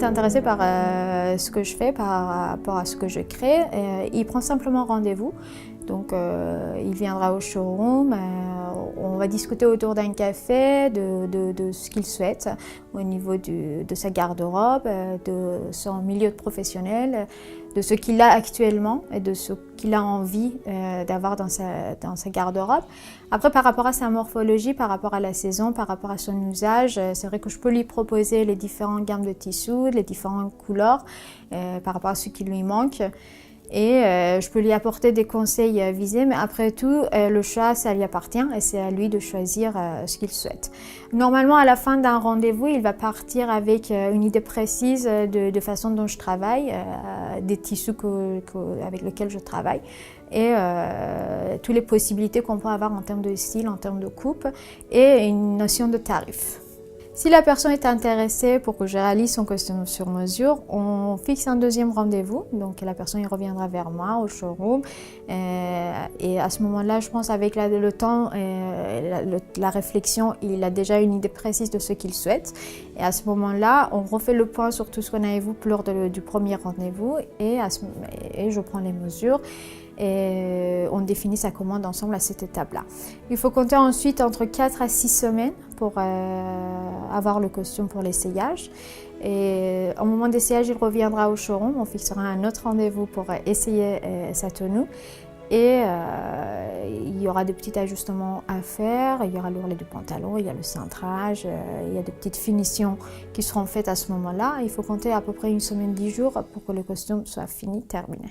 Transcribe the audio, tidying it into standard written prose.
intéressé par ce que je fais, par rapport à ce que je crée, il prend simplement rendez-vous. Donc il viendra au showroom, on va discuter autour d'un café de ce qu'il souhaite au niveau de sa garde-robe, de son milieu professionnel, de ce qu'il a actuellement et de ce qu'il a envie d'avoir dans sa garde-robe. Après, par rapport à sa morphologie, par rapport à la saison, par rapport à son usage, c'est vrai que je peux lui proposer les différentes gammes de tissus, les différentes couleurs, par rapport à ce qui lui manque. Et je peux lui apporter des conseils visés, mais après tout, le choix, ça lui appartient et c'est à lui de choisir ce qu'il souhaite. Normalement, à la fin d'un rendez-vous, il va partir avec une idée précise de façon dont je travaille, des tissus avec lesquels je travaille et toutes les possibilités qu'on peut avoir en termes de style, en termes de coupe et une notion de tarif. Si la personne est intéressée pour que je réalise son costume sur mesure, on fixe un deuxième rendez-vous. Donc la personne reviendra vers moi au showroom. Et à ce moment-là, je pense avec le temps et la réflexion, il a déjà une idée précise de ce qu'il souhaite. Et à ce moment-là, on refait le point sur tout ce qu'on a vu lors du premier rendez-vous et je prends les mesures. Et on définit sa commande ensemble à cette étape-là. Il faut compter ensuite entre 4 à 6 semaines pour avoir le costume pour l'essayage. Et au moment d'essayage, il reviendra au showroom, on fixera un autre rendez-vous pour essayer sa tenue. Et il y aura des petits ajustements à faire, il y aura l'ourlet du pantalon, il y a le cintrage, il y a des petites finitions qui seront faites à ce moment-là. Il faut compter à peu près 1 semaine, 10 jours pour que le costume soit fini, terminé.